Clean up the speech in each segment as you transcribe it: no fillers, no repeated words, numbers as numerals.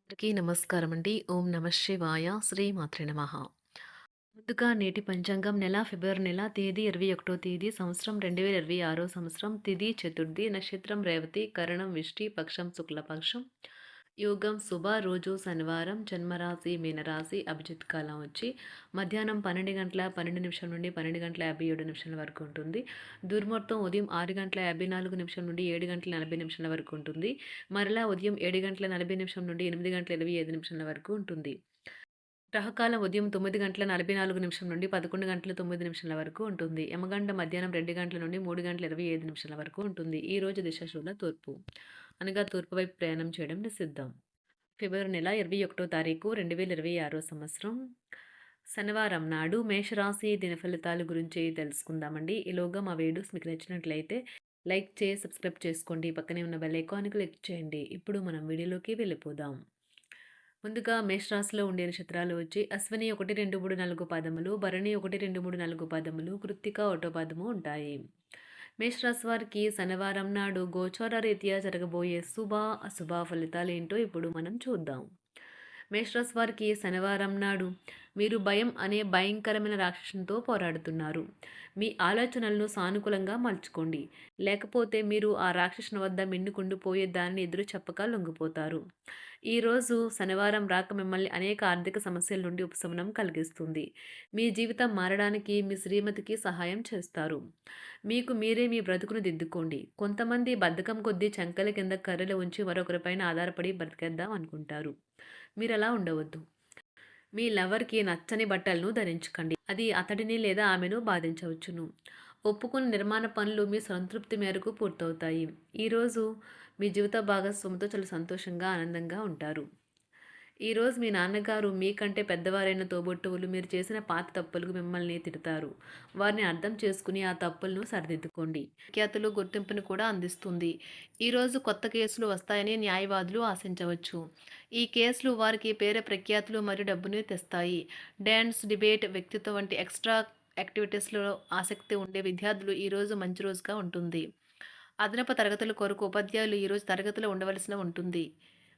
అందరికీ నమస్కారం అండి. ఓం నమ శివాయ. శ్రీమాత్రే నమః. ముందుగా నేటి పంచాంగం నెల ఫిబ్రవరి నెల తేదీ 21 తేదీ సంవత్సరం 2026 సంవత్సరం తిథి చతుర్థి నక్షత్రం రేవతి కరణం విష్టి పక్షం శుక్లపక్షం యోగం శుభ రోజు శనివారం జన్మరాశి మీనరాశి అభిజిత్ కాలం వచ్చి మధ్యాహ్నం 12 గంటల 12 నిమిషం నుండి 12 గంటల 57 నిమిషాల వరకు ఉంటుంది. దుర్ముహూర్తం ఉదయం 6 గంటల 54 నిమిషం నుండి 7 గంటల 40 నిమిషాల వరకు ఉంటుంది. మరలా ఉదయం 7 గంటల 40 నిమిషం నుండి 8 గంటల 25 నిమిషాల వరకు ఉంటుంది. గ్రహకాలం ఉదయం 9 గంటల 44 నిమిషం నుండి 11 గంటల 9 నిమిషాల వరకు ఉంటుంది. యమగంట మధ్యాహ్నం 2 గంటల నుండి 3 గంటల 25 నిమిషాల వరకు ఉంటుంది. ఈ రోజు దిశ శూల తూర్పు, అనగా తూర్పు వైపు ప్రయాణం చేయడం నిషిద్ధం. ఫిబ్రవరి నెల 21 తారీఖు 2026 సంవత్సరం శనివారం నాడు మేషరాశి దిన ఫలితాల గురించి తెలుసుకుందామండి. ఈలోగా మా వీడియోస్ మీకు నచ్చినట్లయితే లైక్ చేసి సబ్స్క్రైబ్ చేసుకోండి. పక్కనే ఉన్న బెల్ ఐకాన్ క్లిక్ చేయండి. ఇప్పుడు మనం వీడియోలోకి వెళ్ళిపోదాం. ముందుగా మేషరాశిలో ఉండే నక్షత్రాలు వచ్చి అశ్విని 1, 2, 3, 4 పాదములు, భరణి 1, 2, 3, 4 పాదములు, కృత్తిక 1 పాదము ఉంటాయి. మేషరాశి వారికి శనివారం నాడు గోచార రీత్యా జరగబోయే శుభ అశుభ ఫలితాలు ఏంటో ఇప్పుడు మనం చూద్దాం. మేషరాశి వారికి శనివారం నాడు మీరు భయం అనే భయంకరమైన రాక్షసునితో పోరాడుతున్నారు. మీ ఆలోచనలను సానుకూలంగా మలుచుకోండి, లేకపోతే మీరు ఆ రాక్షసుని వద్ద మిన్నుకుండిపోయే దానిని ఎదురు చెప్పక లొంగిపోతారు. ఈరోజు శనివారం రాక మిమ్మల్ని అనేక ఆర్థిక సమస్యల నుండి ఉపశమనం కలిగిస్తుంది. మీ జీవితం మారడానికి మీ శ్రీమతికి సహాయం చేస్తారు. మీకు మీరే మీ బ్రతుకును దిద్దుకోండి. కొంతమంది బద్ధకం కొద్దీ చంకల కింద కర్రలు ఉంచి మరొకరిపైన ఆధారపడి బ్రతికేద్దాం అనుకుంటారు. మీరు అలా ఉండవద్దు. మీ లవర్కి నచ్చని బట్టలను ధరించకండి. అది అతడిని లేదా ఆమెను బాధించవచ్చును. ఒప్పుకున్న నిర్మాణ పనులు మీ సంతృప్తి మేరకు పూర్తవుతాయి. ఈరోజు మీ జీవిత భాగస్వామితో చాలా సంతోషంగా ఆనందంగా ఉంటారు. ఈరోజు మీ నాన్నగారు మీకంటే పెద్దవారైన తోబుట్టువులు మీరు చేసిన పాత తప్పులకు మిమ్మల్ని తిడతారు. వారిని అర్థం చేసుకుని ఆ తప్పులను సరిదిద్దుకోండి. ప్రఖ్యాతులు గుర్తింపును కూడా అందిస్తుంది. ఈరోజు కొత్త కేసులు వస్తాయని న్యాయవాదులు ఆశించవచ్చు. ఈ కేసులు వారికి పేరు ప్రఖ్యాతులు మరియు డబ్బుని తెస్తాయి. డ్యాన్స్, డిబేట్, వ్యక్తిత్వం వంటి ఎక్స్ట్రా యాక్టివిటీస్లో ఆసక్తి ఉండే విద్యార్థులు ఈరోజు మంచి రోజుగా ఉంటుంది. అదనపు తరగతుల కొరకు ఉపాధ్యాయులు ఈరోజు తరగతిలో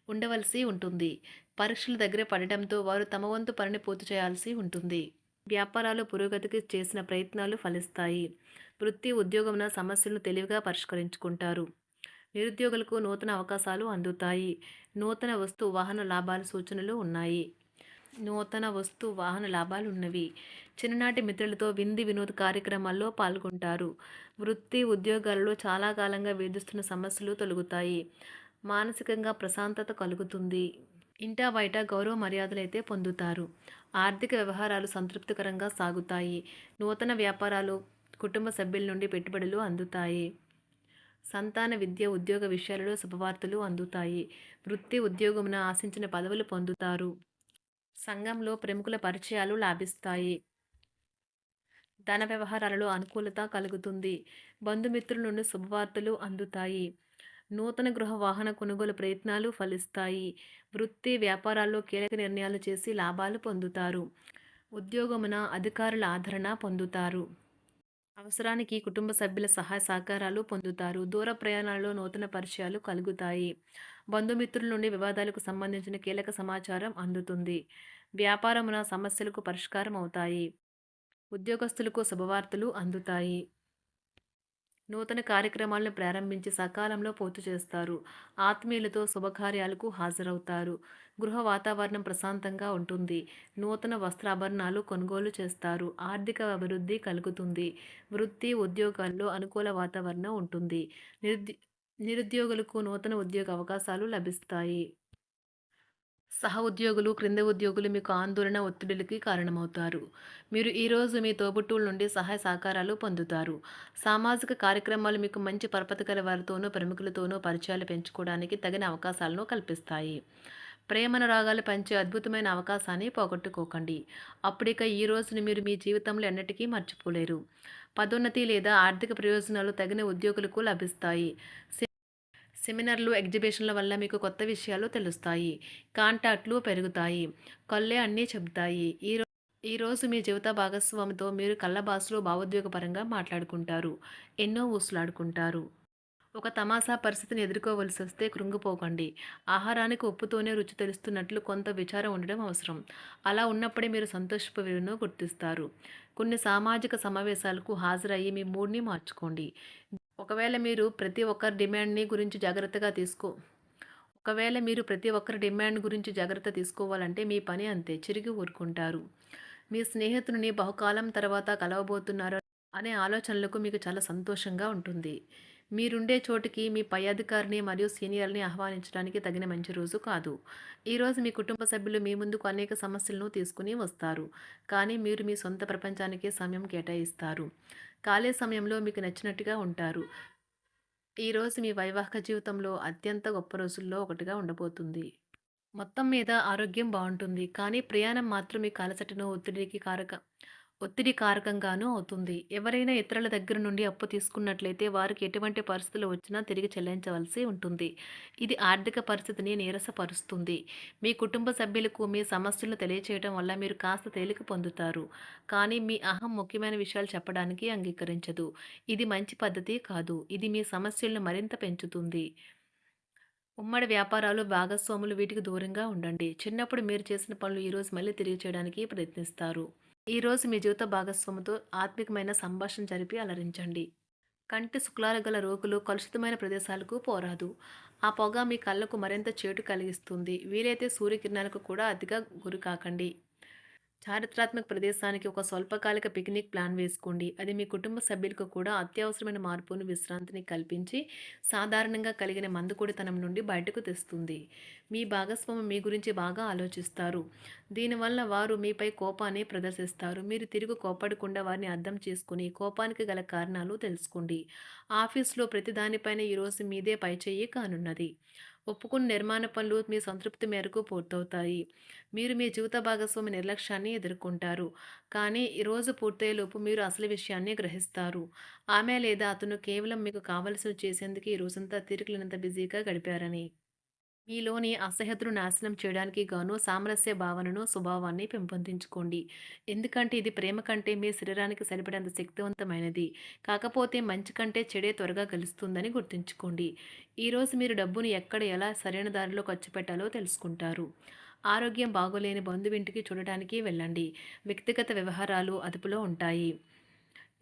ఉండవలసి ఉంటుంది. పరీక్షలు దగ్గర పడటంతో వారు తమ వంతు పనిని పూర్తి చేయాల్సి ఉంటుంది. వ్యాపారాలు పురోగతికి చేసిన ప్రయత్నాలు ఫలిస్తాయి. వృత్తి ఉద్యోగమున సమస్యలను తెలివిగా పరిష్కరించుకుంటారు. నిరుద్యోగులకు నూతన అవకాశాలు అందుతాయి. నూతన వస్తు వాహన లాభాల సూచనలు ఉన్నాయి. చిన్ననాటి మిత్రులతో విందు వినోద కార్యక్రమాల్లో పాల్గొంటారు. వృత్తి ఉద్యోగాలలో చాలా కాలంగా వేధిస్తున్న సమస్యలు తొలగుతాయి. మానసికంగా ప్రశాంతత కలుగుతుంది. ఇంటా బయట గౌరవ మర్యాదలైతే పొందుతారు. ఆర్థిక వ్యవహారాలు సంతృప్తికరంగా సాగుతాయి. నూతన వ్యాపారాలు, కుటుంబ సభ్యుల నుండి పెట్టుబడులు అందుతాయి. సంతాన విద్య ఉద్యోగ విషయాలలో శుభవార్తలు అందుతాయి. వృత్తి ఉద్యోగమున ఆశించిన పదవులు పొందుతారు. సంఘంలో ప్రముఖుల పరిచయాలు లాభిస్తాయి. ధన వ్యవహారాలలో అనుకూలత కలుగుతుంది. బంధుమిత్రుల నుండి శుభవార్తలు అందుతాయి. నూతన గృహ వాహన కొనుగోలు ప్రయత్నాలు ఫలిస్తాయి. వృత్తి వ్యాపారాల్లో కీలక నిర్ణయాలు చేసి లాభాలు పొందుతారు. ఉద్యోగమున అధికారుల ఆదరణ పొందుతారు. అవసరానికి కుటుంబ సభ్యుల సహాయ సహకారాలు పొందుతారు. దూర ప్రయాణాలలో నూతన పరిచయాలు కలుగుతాయి. బంధుమిత్రుల నుండి వివాదాలకు సంబంధించిన కీలక సమాచారం అందుతుంది. వ్యాపారమున సమస్యలకు పరిష్కారం అవుతాయి. ఉద్యోగస్తులకు శుభవార్తలు అందుతాయి. నూతన కార్యక్రమాలను ప్రారంభించి సకాలంలో పూర్తి చేస్తారు. ఆత్మీయులతో శుభకార్యాలకు హాజరవుతారు. గృహ వాతావరణం ప్రశాంతంగా ఉంటుంది. నూతన వస్త్రాభరణాలు కొనుగోలు చేస్తారు. ఆర్థిక అభివృద్ధి కలుగుతుంది. వృత్తి ఉద్యోగాల్లో అనుకూల వాతావరణం ఉంటుంది. నిరుద్యోగులకు నూతన ఉద్యోగ అవకాశాలు లభిస్తాయి. సహ ఉద్యోగులు, క్రింద ఉద్యోగులు మీకు ఆందోళన, ఒత్తిడులకి కారణమవుతారు. మీరు ఈరోజు మీ తోబుట్టువుల నుండి సహాయ సహకారాలు పొందుతారు. సామాజిక కార్యక్రమాలు మీకు మంచి పరపతి గల వారితోనూ, ప్రముఖులతోనూ పరిచయాలు పెంచుకోవడానికి తగిన అవకాశాలను కల్పిస్తాయి. ప్రేమానురాగాలు పంచే అద్భుతమైన అవకాశాన్ని పోగొట్టుకోకండి. అప్పుడిక ఈ రోజుని మీరు మీ జీవితంలో ఎన్నటికీ మర్చిపోలేరు. పదోన్నతి లేదా ఆర్థిక ప్రయోజనాలు తగిన ఉద్యోగులకు లభిస్తాయి. సెమినార్లు, ఎగ్జిబిషన్ల వల్ల మీకు కొత్త విషయాలు తెలుస్తాయి. కాంటాక్ట్లు పెరుగుతాయి. కళ్ళే అన్నీ చెబుతాయి. ఈరోజు మీ జీవిత భాగస్వామితో మీరు కళ్ళ భాషలో భావోద్వేగపరంగా మాట్లాడుకుంటారు. ఎన్నో ఊసులాడుకుంటారు. ఒక తమాషా పరిస్థితిని ఎదుర్కోవలసొస్తే కృంగిపోకండి. ఆహారానికి ఉప్పుతోనే రుచి తెలుస్తున్నట్లు కొంత విచారం ఉండడం అవసరం. అలా ఉన్నప్పుడే మీరు సంతోషపు విలువను గుర్తిస్తారు. కొన్ని సామాజిక సమావేశాలకు హాజరయ్యి మీ మూడ్‌ని మార్చుకోండి. ఒకవేళ మీరు ప్రతి ఒక్కరి డిమాండ్‌ని గురించి జాగ్రత్తగా తీసుకో ఒకవేళ మీరు ప్రతి ఒక్కరి డిమాండ్ గురించి జాగ్రత్త తీసుకోవాలంటే మీ పని అంతే. చిరిగి ఊరుకుంటారు. మీ స్నేహితుడిని బహుకాలం తర్వాత కలవబోతున్నారు అనే ఆలోచనలకు మీకు చాలా సంతోషంగా ఉంటుంది. మీరుండే చోటికి మీ పై అధికారిని మరియు సీనియర్‌ని ఆహ్వానించడానికి తగిన మంచి రోజు కాదు. ఈరోజు మీ కుటుంబ సభ్యులు మీ ముందుకు అనేక సమస్యలను తీసుకుని వస్తారు. కానీ మీరు మీ సొంత ప్రపంచానికే సమయం కేటాయిస్తారు. ఖాళీ సమయంలో మీకు నచ్చినట్టుగా ఉంటారు. ఈరోజు మీ వైవాహిక జీవితంలో అత్యంత గొప్ప రోజుల్లో ఒకటిగా ఉండబోతుంది. మొత్తం మీద ఆరోగ్యం బావుంటుంది. కానీ ప్రయాణం మాత్రం మీకు అలసటను, ఒత్తిడి కారకంగానూ అవుతుంది. ఎవరైనా ఇతరుల దగ్గర నుండి అప్పు తీసుకున్నట్లయితే వారికి ఎటువంటి పరిస్థితులు వచ్చినా తిరిగి చెల్లించవలసి ఉంటుంది. ఇది ఆర్థిక పరిస్థితిని నీరసపరుస్తుంది. మీ కుటుంబ సభ్యులకు మీ సమస్యలను తెలియచేయడం వల్ల మీరు కాస్త తేలిక పొందుతారు. కానీ మీ అహం ముఖ్యమైన విషయాలు చెప్పడానికి అంగీకరించదు. ఇది మంచి పద్ధతి కాదు. ఇది మీ సమస్యలను మరింత పెంచుతుంది. ఉమ్మడి వ్యాపారాలు, భాగస్వాములు వీటికి దూరంగా ఉండండి. చిన్నప్పుడు మీరు చేసిన పనులు ఈరోజు మళ్ళీ తిరిగి చేయడానికి ప్రయత్నిస్తారు. ఈరోజు మీ జీవిత భాగస్వామితో ఆత్మికమైన సంభాషణ జరిపి అలరించండి. కంటి శుక్లాలు గల రోగులు కలుషితమైన ప్రదేశాలకు పోరాదు. ఆ పొగ మీ కళ్ళకు మరింత చేటు కలిగిస్తుంది. వీలైతే సూర్యకిరణాలకు కూడా అతిగా గురికాకండి. చారిత్రాత్మక ప్రదేశానికి ఒక స్వల్పకాలిక పిక్నిక్ ప్లాన్ వేసుకోండి. అది మీ కుటుంబ సభ్యులకు కూడా అత్యవసరమైన మార్పును, విశ్రాంతిని కల్పించి సాధారణంగా కలిగిన మందుకొడితనం నుండి బయటకు తెస్తుంది. మీ భాగస్వామి మీ గురించి బాగా ఆలోచిస్తారు. దీనివల్ల వారు మీపై కోపాన్ని ప్రదర్శిస్తారు. మీరు తిరిగి కోపడకుండా వారిని అర్థం చేసుకుని కోపానికి గల కారణాలు తెలుసుకోండి. ఆఫీస్లో ప్రతి దానిపైన ఈరోజు మీదే పైచేయి కానున్నది. ఒప్పుకున్న నిర్మాణ పనులు మీ సంతృప్తి మేరకు పూర్తవుతాయి. మీరు మీ జీవిత భాగస్వామి నిర్లక్ష్యాన్ని ఎదుర్కొంటారు. కానీ ఈ రోజు పూర్తయ్యేలోపు మీరు అసలు విషయాన్ని గ్రహిస్తారు. ఆమె లేదా అతను కేవలం మీకు కావలసినవి చేసేందుకు ఈ రోజంతా తీరికలేనంత బిజీగా గడిపారని. మీలోని అసహ్యతను నాశనం చేయడానికి గాను సామరస్య భావనను, స్వభావాన్ని పెంపొందించుకోండి. ఎందుకంటే ఇది ప్రేమ కంటే మీ శరీరానికి సరిపడేంత శక్తివంతమైనది. కాకపోతే మంచి కంటే చెడే త్వరగా గెలుస్తుందని గుర్తుంచుకోండి. ఈరోజు మీరు డబ్బును ఎక్కడ ఎలా సరైన దారిలో ఖర్చు పెట్టాలో తెలుసుకుంటారు. ఆరోగ్యం బాగోలేని బంధువింటికి చూడటానికి వెళ్ళండి. వ్యక్తిగత వ్యవహారాలు అదుపులో ఉంటాయి.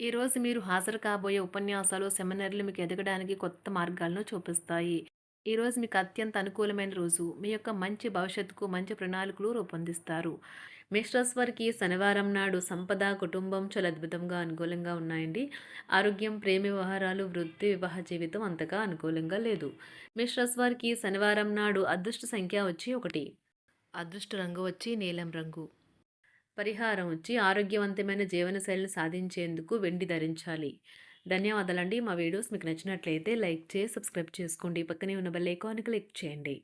ఈరోజు మీరు హాజరు కాబోయే ఉపన్యాసాలు, సెమినార్లు మీకు ఎదగడానికి కొత్త మార్గాలను చూపిస్తాయి. ఈరోజు మీకు అత్యంత అనుకూలమైన రోజు. మీ యొక్క మంచి భవిష్యత్తుకు మంచి ప్రణాళికలు రూపొందిస్తారు. మేషరాశి వారికి శనివారం నాడు సంపద, కుటుంబం చాలా అద్భుతంగా అనుకూలంగా ఉన్నాయండి. ఆరోగ్యం, ప్రేమ వ్యవహారాలు, వృత్తి, వివాహ జీవితం అంతగా అనుకూలంగా లేదు. మేషరాశి వారికి శనివారం నాడు అదృష్ట సంఖ్య వచ్చి 1. అదృష్ట రంగు వచ్చి నీలం రంగు. పరిహారం వచ్చి ఆరోగ్యవంతమైన జీవనశైలిని సాధించేందుకు వెండి ధరించాలి. ధన్యవాదాలండి. మా వీడియోస్ మీకు నచ్చినట్లయితే లైక్ చేసి, సబ్స్క్రైబ్ చేసుకోండి. పక్కనే ఉన్న బెల్ ఐకాన్ క్లిక్ చేయండి.